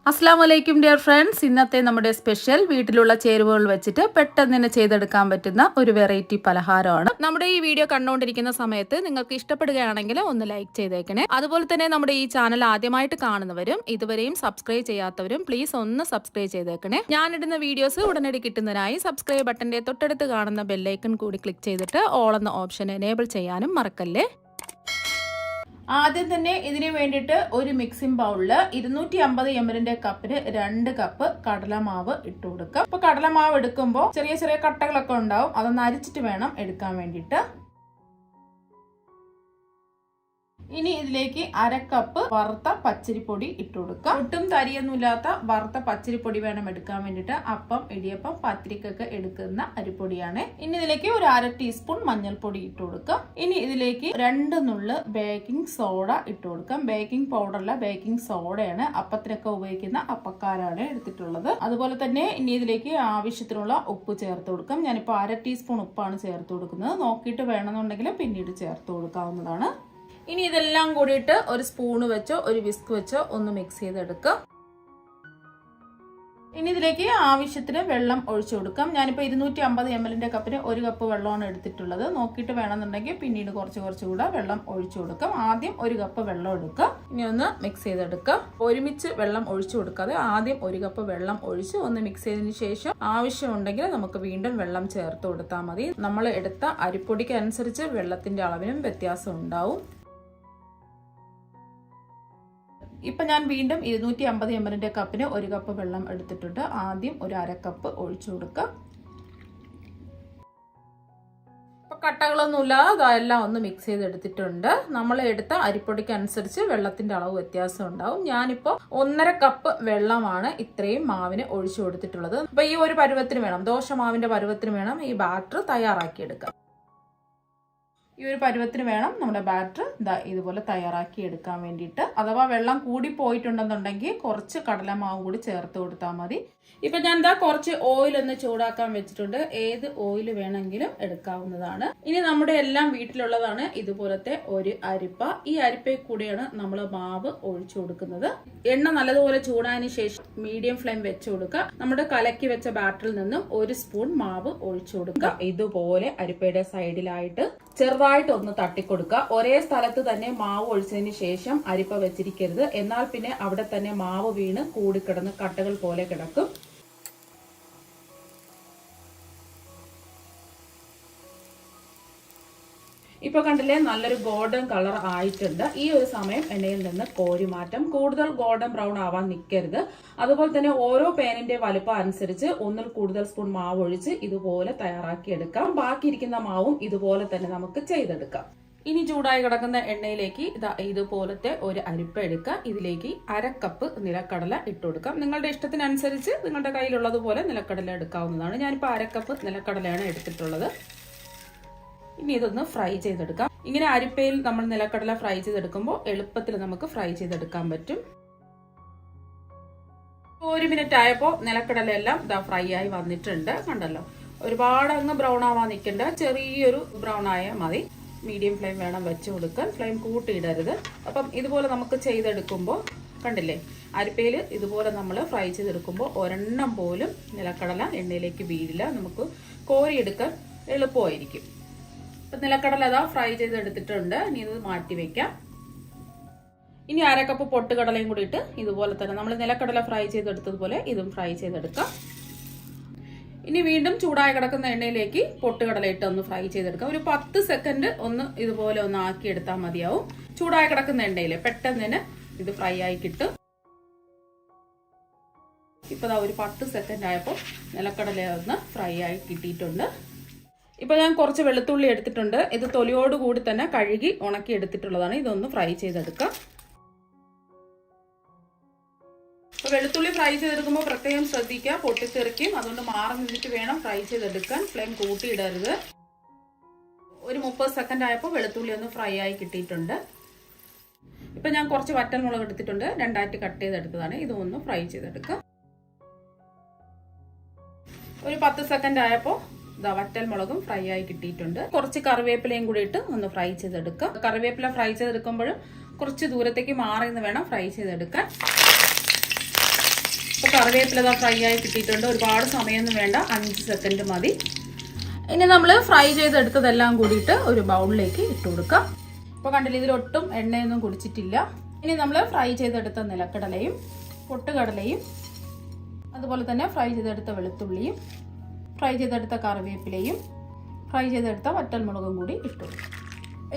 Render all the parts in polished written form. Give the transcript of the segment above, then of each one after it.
അസ്സലാമലൈക്കും dear friends. ഇന്നത്തെ നമ്മുടെ സ്പെഷ്യൽ വീട്ടിലുള്ള ചേരുവകൾ വെച്ചിട്ട് പെട്ടെന്ന് തന്നെ ചെയ്തെടുക്കാൻ പറ്റുന്ന ഒരു വെറൈറ്റി പലഹാരമാണ്. നമ്മുടെ ഈ വീഡിയോ കണ്ടുകൊണ്ടിരിക്കുന്ന സമയത്ത് നിങ്ങൾക്ക് ഇഷ്ടപ്പെടുകയാണെങ്കിൽ ഒന്ന് ലൈക്ക് ചെയ്തേക്കണേ. അതുപോലെ തന്നെ നമ്മുടെ ഈ ചാനൽ ആദ്യമായിട്ട് കാണുന്നവരും ഇതുവരെയും സബ്സ്ക്രൈബ് ചെയ്യാത്തവരും പ്ലീസ് ഒന്ന് സബ്സ്ക്രൈബ് ചെയ്തേക്കണേ. ഞാനിടുന്ന വീഡിയോസ് ഉടനടി കിട്ടുന്നതിനായി സബ്സ്ക്രൈബ് ബട്ടന്റെ തൊട്ടടുത്ത് കാണുന്ന ബെല്ലൈക്കൺ കൂടി ക്ലിക്ക് ചെയ്തിട്ട് ഓൾ എന്ന ഓപ്ഷൻ എനേബിൾ ചെയ്യാനും മറക്കല്ലേ. ആദ്യം തന്നെ ഇതിന് വേണ്ടിയിട്ട് ഒരു മിക്സിംഗ് ബൗളിൽ 250 ml കപ്പിന് 2 കപ്പ് കടലമാവ് ഇട്ട് കൊടുക്കാം. അപ്പൊ കടലമാവ് എടുക്കുമ്പോൾ ചെറിയ ചെറിയ കട്ടകളൊക്കെ ഉണ്ടാവും, അതൊന്ന് അരിച്ചിട്ട് വേണം എടുക്കാൻ വേണ്ടിയിട്ട്. ഇനി ഇതിലേക്ക് 1/2 കപ്പ് വറുത്ത പച്ചരിപ്പൊടി ഇട്ട് കൊടുക്കാം. ഒട്ടും തരിയൊന്നുമില്ലാത്ത വറുത്ത പച്ചരിപ്പൊടി വേണം എടുക്കാൻ വേണ്ടിയിട്ട്. അപ്പം, ഇടിയപ്പം, പത്തിരിക്കൊക്കെ എടുക്കുന്ന അരിപ്പൊടിയാണ്. ഇനി ഇതിലേക്ക് ഒരു 1/2 ടീസ്പൂൺ മഞ്ഞൾപ്പൊടി ഇട്ട് കൊടുക്കാം. ഇനി ഇതിലേക്ക് 2 നുള്ള് ബേക്കിംഗ് സോഡ ഇട്ട് കൊടുക്കാം. Baking പൗഡറല്ല, baking സോഡയാണ്. അപ്പത്തിനൊക്കെ ഉപയോഗിക്കുന്ന അപ്പക്കാരാണ് എടുത്തിട്ടുള്ളത്. അതുപോലെ തന്നെ ഇനി ഇതിലേക്ക് ആവശ്യത്തിനുള്ള ഉപ്പ് ചേർത്ത് കൊടുക്കാം. ഞാനിപ്പോൾ 1/2 ടീസ്പൂൺ ഉപ്പാണ് ചേർത്ത് കൊടുക്കുന്നത്. നോക്കിയിട്ട് വേണമെന്നുണ്ടെങ്കിൽ പിന്നീട് ചേർത്ത് കൊടുക്കാവുന്നതാണ്. ഇനി ഇതെല്ലാം കൂടിയിട്ട് ഒരു സ്പൂണ് വെച്ചോ ഒരു വിസ്ക് വെച്ചോ ഒന്ന് മിക്സ് ചെയ്തെടുക്കാം. ഇനി ഇതിലേക്ക് ആവശ്യത്തിന് വെള്ളം ഒഴിച്ചു കൊടുക്കാം. ഞാനിപ്പോൾ 250 ml കപ്പിന് 1 കപ്പ് വെള്ളമാണ് എടുത്തിട്ടുള്ളത്. നോക്കിയിട്ട് വേണമെന്നുണ്ടെങ്കിൽ പിന്നീട് കുറച്ചുകൂടെ വെള്ളം ഒഴിച്ചു കൊടുക്കാം. ആദ്യം 1 കപ്പ് വെള്ളം എടുക്കാം. ഇനി ഒന്ന് മിക്സ് ചെയ്തെടുക്കാം. ഒരുമിച്ച് വെള്ളം ഒഴിച്ചു കൊടുക്കാതെ ആദ്യം 1 കപ്പ് വെള്ളം ഒഴിച്ച് ഒന്ന് മിക്സ് ചെയ്തതിന് ശേഷം ആവശ്യമുണ്ടെങ്കിൽ നമുക്ക് വീണ്ടും വെള്ളം ചേർത്ത് കൊടുത്താൽ മതി. നമ്മൾ എടുത്ത അരിപ്പൊടിക്ക് അനുസരിച്ച് വെള്ളത്തിന്റെ അളവിനും വ്യത്യാസം ഉണ്ടാവും. ഇപ്പൊ ഞാൻ വീണ്ടും 250 ml കപ്പിന് 1 കപ്പ് വെള്ളം എടുത്തിട്ടുണ്ട്. ആദ്യം ഒരു 1/2 കപ്പ് ഒഴിച്ചു കൊടുക്കാം. ഇപ്പൊ കട്ടകളൊന്നുമില്ലാതെ എല്ലാം ഒന്ന് മിക്സ് ചെയ്തെടുത്തിട്ടുണ്ട്. നമ്മൾ എടുത്ത അരിപ്പൊടിക്ക് അനുസരിച്ച് വെള്ളത്തിന്റെ അളവ് വ്യത്യാസം ഉണ്ടാവും. ഞാനിപ്പോ 1.5 കപ്പ് വെള്ളമാണ് ഇത്രയും മാവിന് ഒഴിച്ചു കൊടുത്തിട്ടുള്ളത്. അപ്പൊ ഈ ഒരു പരുവത്തിന് വേണം, ദോശമാവിന്റെ പരുവത്തിന് വേണം ഈ ബാറ്റർ തയ്യാറാക്കിയെടുക്കാം. ഈ ഒരു പരുവത്തിന് വേണം നമ്മുടെ ബാറ്റർ ഇതുപോലെ തയ്യാറാക്കി എടുക്കാൻ വേണ്ടിയിട്ട്. അഥവാ വെള്ളം കൂടി പോയിട്ടുണ്ടെന്നുണ്ടെങ്കിൽ കുറച്ച് കടലമാവും കൂടി ചേർത്ത് കൊടുത്താൽ മതി. ഇപ്പൊ ഞാൻ കുറച്ച് ഓയിൽ ഒന്ന് ചൂടാക്കാൻ വെച്ചിട്ടുണ്ട്. ഏത് ഓയിൽ വേണമെങ്കിലും എടുക്കാവുന്നതാണ്. ഇനി നമ്മുടെ എല്ലാം വീട്ടിലുള്ളതാണ് ഇതുപോലത്തെ ഒരു അരിപ്പ. ഈ അരിപ്പയിൽ കൂടിയാണ് നമ്മൾ മാവ് ഒഴിച്ചു കൊടുക്കുന്നത്. എണ്ണ നല്ലതുപോലെ ചൂടായതിനു ശേഷം മീഡിയം ഫ്ലെയിം വെച്ച് കൊടുക്കുക. നമ്മുടെ കലക്കി വെച്ച ബാറ്ററിൽ നിന്നും 1 സ്പൂൺ മാവ് ഒഴിച്ചു കൊടുക്കുക. ഇതുപോലെ അരിപ്പയുടെ സൈഡിലായിട്ട് ചെറുതായിട്ട് ഒന്ന് തട്ടിക്കൊടുക്കുക. ഒരേ സ്ഥലത്ത് തന്നെ മാവ് ഒഴിച്ചതിന് ശേഷം അരിപ്പ വെച്ചിരിക്കരുത്. എന്നാൽ പിന്നെ അവിടെ തന്നെ മാവ് വീണ് കൂടിക്കിടന്ന് കട്ടകൾ പോലെ കിടക്കും. ഇപ്പൊ കണ്ടില്ലേ, നല്ലൊരു ഗോൾഡൻ കളർ ആയിട്ടുണ്ട്. ഈ ഒരു സമയം എണ്ണയിൽ നിന്ന് കോരി മാറ്റാം. കൂടുതൽ ഗോൾഡൻ ബ്രൗൺ ആവാൻ നിൽക്കരുത്. അതുപോലെ തന്നെ ഓരോ പാനിന്റെ വലുപ്പം അനുസരിച്ച് 1 കൂടുതൽ സ്പൂൺ മാവ് ഒഴിച്ച് ഇതുപോലെ തയ്യാറാക്കി എടുക്കാം. ബാക്കിയിരിക്കുന്ന മാവും ഇതുപോലെ തന്നെ നമുക്ക് ചെയ്തെടുക്കാം. ഇനി ചൂടായി കിടക്കുന്ന എണ്ണയിലേക്ക് ഇതുപോലത്തെ ഒരു അരിപ്പ എടുക്കുക. ഇതിലേക്ക് 1/2 കപ്പ് നിലക്കടല ഇട്ട് കൊടുക്കാം. നിങ്ങളുടെ ഇഷ്ടത്തിനനുസരിച്ച് നിങ്ങളുടെ കയ്യിലുള്ളതുപോലെ നിലക്കടല എടുക്കാവുന്നതാണ്. ഞാനിപ്പോൾ 1/2 കപ്പ് നിലക്കടലയാണ് എടുത്തിട്ടുള്ളത്. ഇനി ഇതൊന്ന് ഫ്രൈ ചെയ്തെടുക്കാം. ഇങ്ങനെ അരിപ്പയിൽ നമ്മൾ നിലക്കടല ഫ്രൈ ചെയ്തെടുക്കുമ്പോൾ എളുപ്പത്തിൽ നമുക്ക് ഫ്രൈ ചെയ്തെടുക്കാൻ പറ്റും. 1 മിനിറ്റ് ആയപ്പോൾ നിലക്കടല എല്ലാം ഫ്രൈ ആയി വന്നിട്ടുണ്ട്. കണ്ടല്ലോ, ഒരുപാട് അങ്ങ് ബ്രൗൺ ആവാൻ നിൽക്കണ്ട, ചെറിയൊരു ബ്രൗൺ ആയാൽ മതി. മീഡിയം ഫ്ലെയിം വേണം വെച്ച് കൊടുക്കാൻ, ഫ്ലെയിം കൂട്ടിയിടരുത്. അപ്പം ഇതുപോലെ നമുക്ക് ചെയ്തെടുക്കുമ്പോൾ കണ്ടില്ലേ, അരിപ്പയിൽ ഇതുപോലെ നമ്മൾ ഫ്രൈ ചെയ്തെടുക്കുമ്പോൾ ഒരെണ്ണം പോലും നിലക്കടല എണ്ണയിലേക്ക് വീഴില്ല. നമുക്ക് കോരിയെടുക്കാൻ എളുപ്പമായിരിക്കും. ഇപ്പം നിലക്കടല ഫ്രൈ ചെയ്തെടുത്തിട്ടുണ്ട്. ഇനി ഇത് മാറ്റി വെക്കാം. ഇനി 1/2 കപ്പ് പൊട്ടുകടലയും കൂടി ഇട്ട് ഇതുപോലെ തന്നെ നമ്മൾ നിലക്കടല ഫ്രൈ ചെയ്തെടുത്തതുപോലെ ഇതും ഫ്രൈ ചെയ്തെടുക്കാം. ഇനി വീണ്ടും ചൂടായി കിടക്കുന്ന എണ്ണയിലേക്ക് പൊട്ടുകടല ഇട്ട് ഒന്ന് ഫ്രൈ ചെയ്തെടുക്കാം. ഒരു 10 സെക്കൻഡ് ഒന്ന് ഇതുപോലെ ഒന്ന് ആക്കിയെടുത്താൽ മതിയാവും. ചൂടായി കിടക്കുന്ന എണ്ണയിൽ പെട്ടെന്ന് തന്നെ ഇത് ഫ്രൈ ആയി കിട്ടും. ഇപ്പൊ ഒരു 10 സെക്കൻഡ് ആയപ്പോൾ നിലക്കടല ഒന്ന് ഫ്രൈ ആയി കിട്ടിയിട്ടുണ്ട്. ഇപ്പൊ ഞാൻ കുറച്ച് വെളുത്തുള്ളി എടുത്തിട്ടുണ്ട്. ഇത് തൊലിയോട് കൂടി തന്നെ കഴുകി ഉണക്കി എടുത്തിട്ടുള്ളതാണ്. ഇതൊന്ന് ഫ്രൈ ചെയ്തെടുക്കാം. അപ്പൊ വെളുത്തുള്ളി ഫ്രൈ ചെയ്തെടുക്കുമ്പോൾ പ്രത്യേകം ശ്രദ്ധിക്കുക, പൊട്ടിത്തെറിക്കും. അതുകൊണ്ട് മാറി നിന്നിട്ട് വേണം ഫ്രൈ ചെയ്തെടുക്കാൻ. ഫ്ലെയിം കൂട്ടിയിടരുത്. ഒരു 30 സെക്കൻഡ് ആയപ്പോൾ വെളുത്തുള്ളി ഒന്ന് ഫ്രൈ ആയി കിട്ടിയിട്ടുണ്ട്. ഇപ്പൊ ഞാൻ കുറച്ച് വറ്റൽമുളക് എടുത്തിട്ടുണ്ട്, 2ആയിട്ട് കട്ട് ചെയ്തെടുത്തതാണ്. ഇതൊന്ന് ഫ്രൈ ചെയ്തെടുക്കാം. ഒരു 10 സെക്കൻഡ് ആയപ്പോൾ വറ്റൽമുളകും ഫ്രൈ ആയി കിട്ടിയിട്ടുണ്ട്. കുറച്ച് കറിവേപ്പിലയും കൂടി ഇട്ട് ഒന്ന് ഫ്രൈ ചെയ്തെടുക്കാം. കറിവേപ്പില ഫ്രൈ ചെയ്തെടുക്കുമ്പോഴും കുറച്ച് ദൂരത്തേക്ക് മാറി നിന്ന് വേണം ഫ്രൈ ചെയ്തെടുക്കാൻ. ഇപ്പോൾ കറിവേപ്പില ഫ്രൈ ആയി കിട്ടിയിട്ടുണ്ട്. ഒരുപാട് സമയമൊന്നും വേണ്ട, 5 സെക്കൻഡ് മതി. ഇനി നമ്മൾ ഫ്രൈ ചെയ്തെടുത്തതെല്ലാം കൂടിയിട്ട് ഒരു ബൗളിലേക്ക് ഇട്ട് കൊടുക്കാം. ഇപ്പോൾ കണ്ടില്ല, ഇതിലൊട്ടും എണ്ണയൊന്നും കുടിച്ചിട്ടില്ല. ഇനി നമ്മൾ ഫ്രൈ ചെയ്തെടുത്ത നിലക്കടലയും പൊട്ടുകടലയും അതുപോലെ തന്നെ ഫ്രൈ ചെയ്തെടുത്ത വെളുത്തുള്ളിയും ഫ്രൈ ചെയ്തെടുത്ത കറിവേപ്പിലയും ഫ്രൈ ചെയ്തെടുത്ത വറ്റൽമുളകും കൂടി ഇട്ട് കൊടുക്കാം.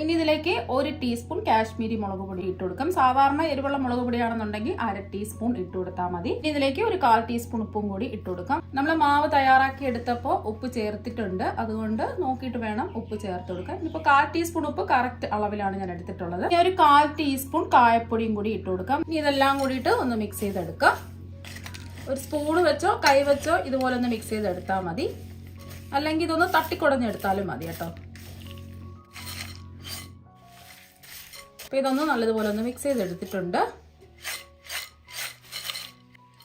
ഇനി ഇതിലേക്ക് 1 ടീസ്പൂൺ കാശ്മീരി മുളക് പൊടി ഇട്ട് കൊടുക്കാം. സാധാരണ എരിവുള്ള മുളക് പൊടിയാണെന്നുണ്ടെങ്കിൽ 1/2 ടീസ്പൂൺ ഇട്ട് കൊടുത്താൽ മതി. ഇനി ഇതിലേക്ക് ഒരു 1/4 ടീസ്പൂൺ ഉപ്പും കൂടി ഇട്ട് കൊടുക്കാം. നമ്മൾ മാവ് തയ്യാറാക്കി എടുത്തപ്പോൾ ഉപ്പ് ചേർത്തിട്ടുണ്ട്, അതുകൊണ്ട് നോക്കിയിട്ട് വേണം ഉപ്പ് ചേർത്ത് കൊടുക്കാൻ. ഇപ്പോൾ 1/4 ടീസ്പൂൺ ഉപ്പ് കറക്റ്റ് അളവിലാണ് ഞാൻ എടുത്തിട്ടുള്ളത്. ഇനി ഒരു 1/4 ടീസ്പൂൺ കായപ്പൊടിയും കൂടി ഇട്ട് കൊടുക്കാം. ഇനി ഇതെല്ലാം കൂടിയിട്ട് ഒന്ന് മിക്സ് ചെയ്തെടുക്കാം. ഒരു സ്പൂൺ വെച്ചോ കൈ വെച്ചോ ഇതുപോലെ ഒന്ന് മിക്സ് ചെയ്തെടുത്താൽ മതി, അല്ലെങ്കിൽ ഇതൊന്ന് തട്ടിക്കുടഞ്ഞെടുത്താലും മതി കേട്ടോ. അപ്പോൾ ഇതൊന്ന് നല്ലതുപോലെ ഒന്ന് മിക്സ് ചെയ്തെടുത്തിട്ടുണ്ട്.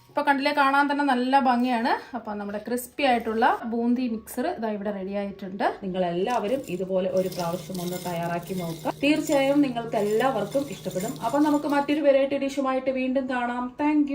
ഇപ്പോൾ കണ്ടില്ലേ, കാണാൻ തന്നെ നല്ല ഭംഗിയാണ്. അപ്പോൾ നമ്മുടെ ക്രിസ്പി ആയിട്ടുള്ള ബൂന്തി മിക്സർ ഇതാ ഇവിടെ റെഡി ആയിട്ടുണ്ട്. നിങ്ങൾ എല്ലാവരും ഇതുപോലെ ഒരു പ്രാവശ്യം ഒന്ന് തയ്യാറാക്കി നോക്കുക. തീർച്ചയായും നിങ്ങൾക്ക് എല്ലാവർക്കും ഇഷ്ടപ്പെടും. അപ്പോൾ നമുക്ക് മറ്റൊരു വെറൈറ്റി ഡിഷുമായിട്ട് വീണ്ടും കാണാം. താങ്ക്